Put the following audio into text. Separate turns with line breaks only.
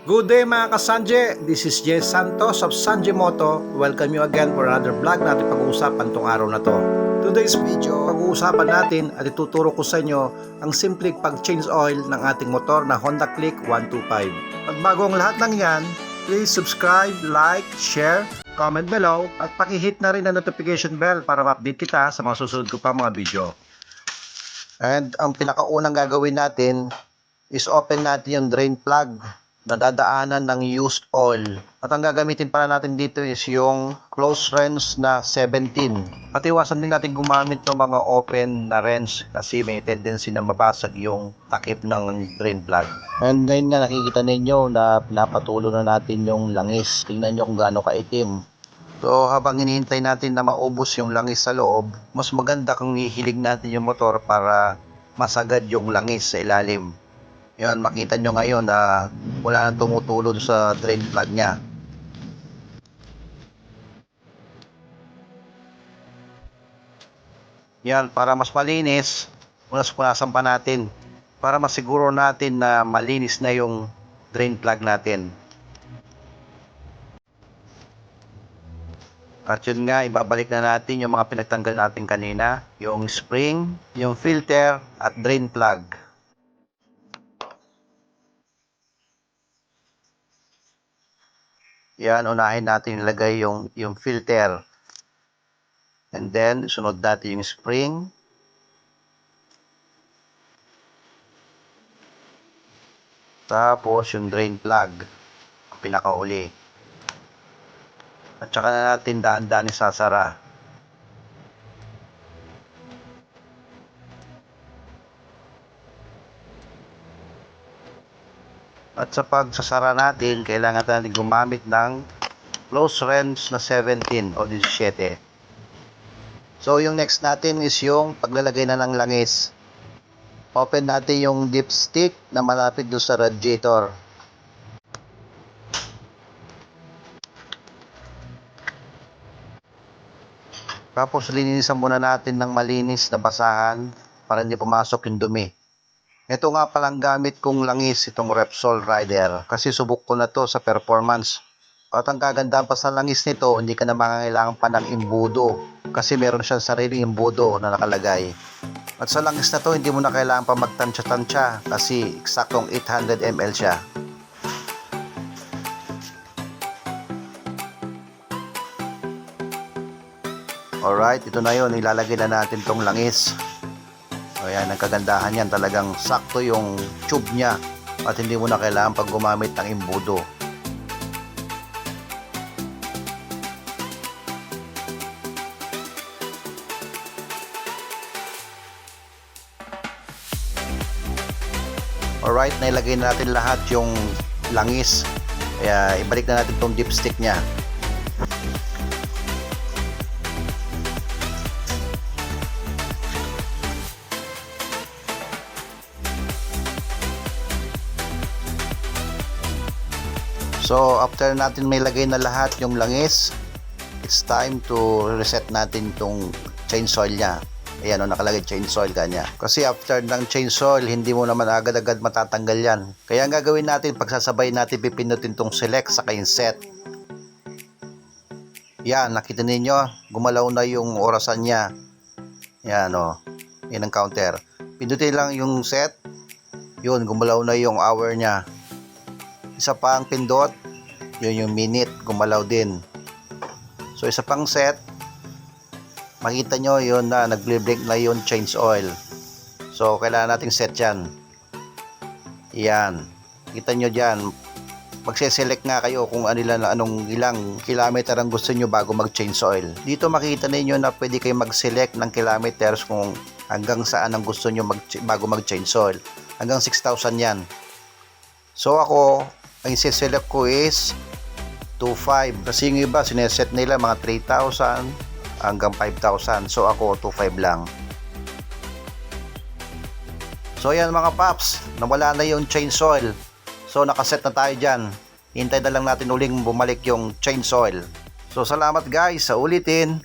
Good day mga ka-Sanje, this is Jay Santos of Sanje Moto. Welcome you again for another vlog natin pag-uusapan tong araw na to. Today's video, pag-uusapan natin at ituturo ko sa inyo ang simple pag-change oil ng ating motor na Honda Click 125. At bago ang lahat ng yan, please subscribe, like, share, comment below at pakihit na rin ang notification bell para ma-update kita sa mga susunod ko pa mga video. And ang pinakaunang gagawin natin is open natin yung drain plug na dadaanan ng used oil. At ang gagamitin para natin dito is yung close wrench na 17. At iwasan din natin gumamit ng mga open na wrench kasi may tendency na mabasag yung takip ng drain plug. And ngayon nga nakikita ninyo na pinapatulo na natin yung langis. Tingnan nyo kung gaano kaitim. So habang hinihintay natin na maubos yung langis sa loob, mas maganda kung ihilig natin yung motor para masagad yung langis sa ilalim. Yan, makita nyo ngayon na wala nang tumutulo sa drain plug nya. Yan, para mas malinis, punas-punasan pa natin para masiguro natin na malinis na yung drain plug natin. At yun nga, ibabalik na natin yung mga pinagtanggal natin kanina, yung spring, yung filter at drain plug. Yan, unahin natin ilagay yung filter. And then, sunod natin yung spring. Tapos, yung drain plug. Ang pinakauli. At saka na natin daan-daan isasara. At sa pagsasara natin, kailangan natin gumamit ng close wrench na 17 o 17. So, yung next natin is yung paglalagay na ng langis. Open natin yung dipstick na malapit doon sa radiator. Tapos, linisan muna natin ng malinis na basahan para hindi pumasok yung dumi. Ito nga palang gamit kong langis, itong Repsol Rider. Kasi subok ko na to sa performance. At ang kagandahan pa sa langis nito, hindi ka na makakailangan pa ng imbudo. Kasi meron siyang sariling imbudo na nakalagay. At sa langis na to, hindi mo na kailangan pa magtansya-tansya. Kasi eksaktong 800 ml siya. Alright, ito na yun. Ilalagay na natin tong langis. Ayan, ang kagandahan yan, talagang sakto yung tube niya at hindi mo na kailangan pag gumamit ng imbudo. Alright, nailagay na natin lahat yung langis. Kaya ibalik na natin tong dipstick niya. So, after natin may lagay na lahat yung langis, it's time to reset natin itong change oil nya. Ayan o, nakalagay change oil kanya. Kasi after ng change oil, hindi mo naman agad-agad matatanggal yan. Kaya ang gagawin natin, pagsasabay natin, pipinutin itong select saka yung set. Yan, nakita ninyo, gumalaw na yung orasan nya. Yan o, yan ang counter. Pindutin lang yung set, yun, gumalaw na yung hour nya. Isa pa ang pindot, yun yung minute, gumalaw din. So isa pang set, makita nyo yun na nag-break na yun change oil. So kailangan nating set yan. Yan, kita nyo dyan, magse-select nga kayo kung anong ilang kilometer ang gusto nyo bago mag-change oil. Dito makita ninyo na pwede kayo mag-select ng kilometers kung hanggang saan ang gusto nyo bago mag-change oil. Hanggang 6,000 yan. So ako, ang isi-select ko is 2.5 kasi yung iba sineset nila mga 3,000 hanggang 5,000. So ako 2.5 lang. So ayan mga paps, nawala na yung change oil. So nakaset na tayo dyan. Hintay na lang natin uling bumalik yung change oil. So salamat guys, sa ulitin.